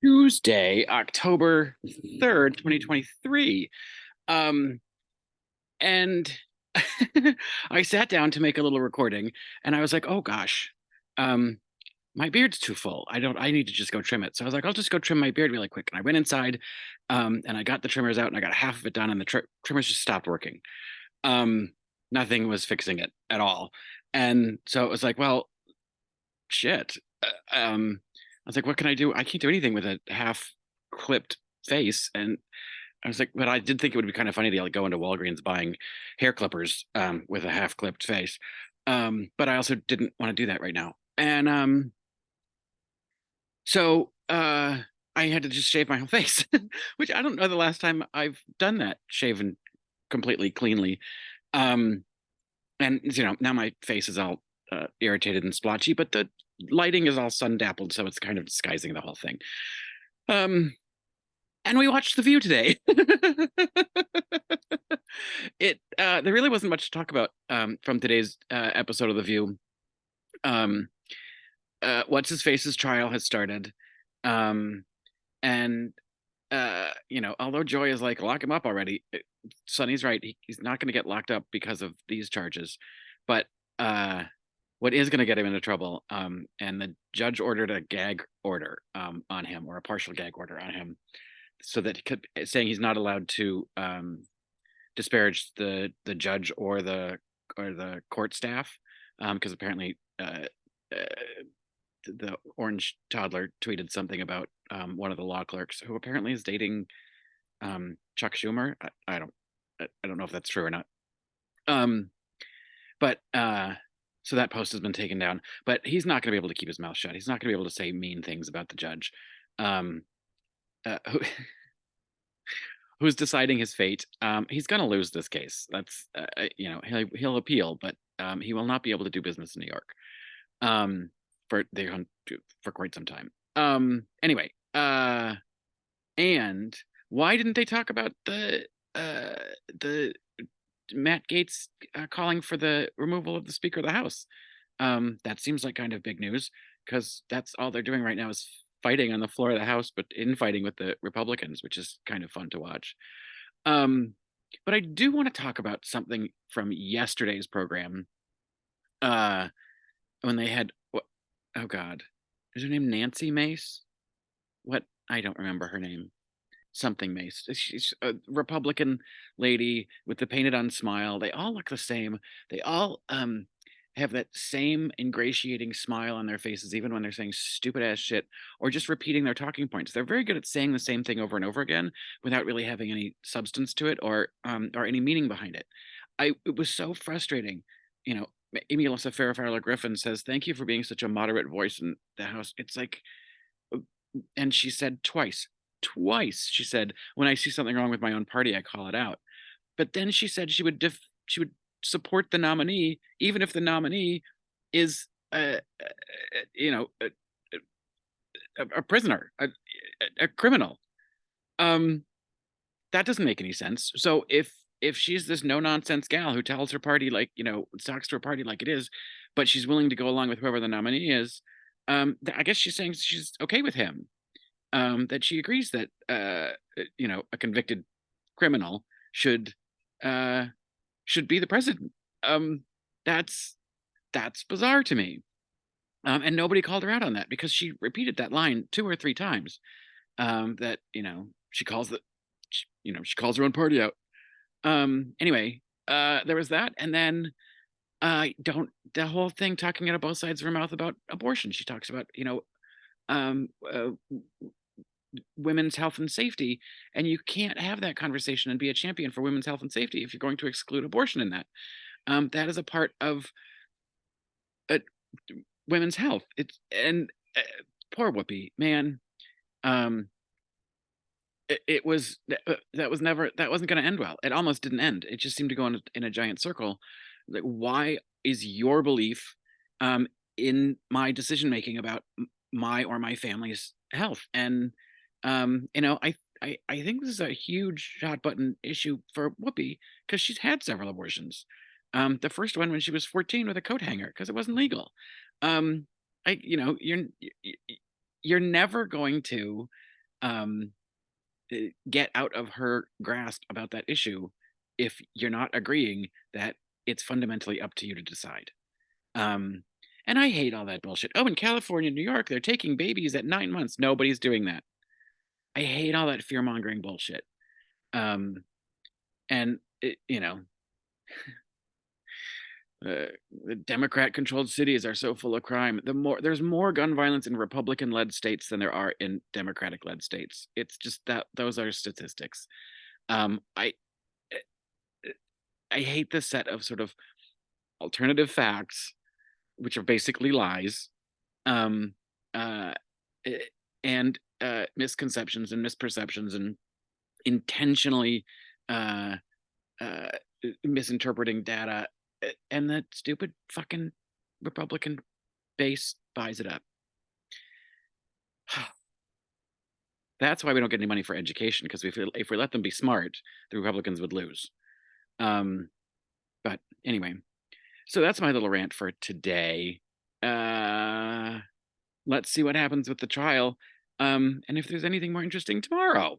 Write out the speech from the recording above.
Tuesday, October 3rd, 2023. Um, and I sat down to make a little recording and I was like, oh gosh, um, my beard's too full. I need to just go trim it. So I was like, I'll just go trim my beard really quick. And I went inside, and I got the trimmers out and I got half of it done and the trimmers just stopped working. Um, Nothing was fixing it at all. And so it was like, well, shit. I was like, what can I do? I can't do anything with a half clipped face. And I was like, but I did think it would be kind of funny to like go into Walgreens buying hair clippers with a half clipped face. But I also didn't want to do that right now. And so I had to just shave my whole face, which I don't know the last time I've done that, shaven completely cleanly. Um, and now my face is all irritated and splotchy, but the lighting is all sun dappled, so it's kind of disguising the whole thing. Um, and we watched The View today. It There really wasn't much to talk about from today's episode of The View. Um, What's his face's trial has started, um, and although Joy is like lock him up already, Sonny's right. He's not going to get locked up because of these charges, but what is going to get him into trouble? And the judge ordered a gag order on him, or a partial gag order on him, so that he could saying he's not allowed to disparage the judge or the court staff, because apparently uh, the orange toddler tweeted something about one of the law clerks who apparently is dating Chuck Schumer. I don't know if that's true or not. Um, but So that post has been taken down. But he's not going to be able to keep his mouth shut. He's not going to be able to say mean things about the judge. Um, who, who's deciding his fate? He's going to lose this case. That's he'll appeal, but he will not be able to do business in New York um, for quite some time. Anyway, and why didn't they talk about the Matt Gaetz calling for the removal of the Speaker of the House? That seems like kind of big news because that's all they're doing right now is fighting on the floor of the House, but infighting with the Republicans, which is kind of fun to watch. Um, but I do want to talk about something from yesterday's program. Uh, when they had, oh God, is her name Nancy Mace? What? I don't remember her name. Something Mace. She's a Republican lady with the painted on smile. They all look the same. They all have that same ingratiating smile on their faces, even when they're saying stupid ass shit or just repeating their talking points. They're very good at saying the same thing over and over again without really having any substance to it or any meaning behind it. It was so frustrating. You know, Amy Alyssa Farrah Fowler Griffin says, "Thank you for being such a moderate voice in the House." It's like, and she said twice she said, when I see something wrong with my own party, I call it out. But then she said she would support the nominee even if the nominee is a prisoner, a criminal. um that doesn't make any sense. So if she's this no nonsense gal who tells her party, like, talks to her party like it is, but she's willing to go along with whoever the nominee is, I guess she's saying she's okay with him, that she agrees that a convicted criminal should uh, should be the president. Um, that's that's bizarre to me. And nobody called her out on that because she repeated that line two or three times. That she calls she calls her own party out. Anyway, there was that, and then don't the whole thing talking out of both sides of her mouth about abortion. She talks about um, uh, women's health and safety, and you can't have that conversation and be a champion for women's health and safety if you're going to exclude abortion in that. That is a part of uh, women's health. It's and Poor Whoopi, man. um it was that was never that wasn't going to end well. It almost didn't end. It just seemed to go in a giant circle. Like, why is your belief in my decision making about my or my family's health? And I think this is a huge hot button issue for Whoopi because she's had several abortions. The first one when she was 14 with a coat hanger because it wasn't legal. um I you know you're never going to get out of her grasp about that issue if you're not agreeing that it's fundamentally up to you to decide. Um, and I hate all that bullshit. Oh, in California, New York, they're taking babies at 9 months. Nobody's doing that. I hate all that fear mongering bullshit. Um, and the Democrat controlled cities are so full of crime. There's more gun violence in Republican led states than there are in Democratic led states. It's just that those are statistics. Um, I I hate this set of sort of alternative facts, which are basically lies, um, uh, and misconceptions and misperceptions and intentionally uh, uh, misinterpreting data, and that stupid fucking Republican base buys it up. That's why we don't get any money for education, because if we let them be smart, the Republicans would lose. But anyway, so that's my little rant for today. Let's see what happens with the trial, and if there's anything more interesting tomorrow.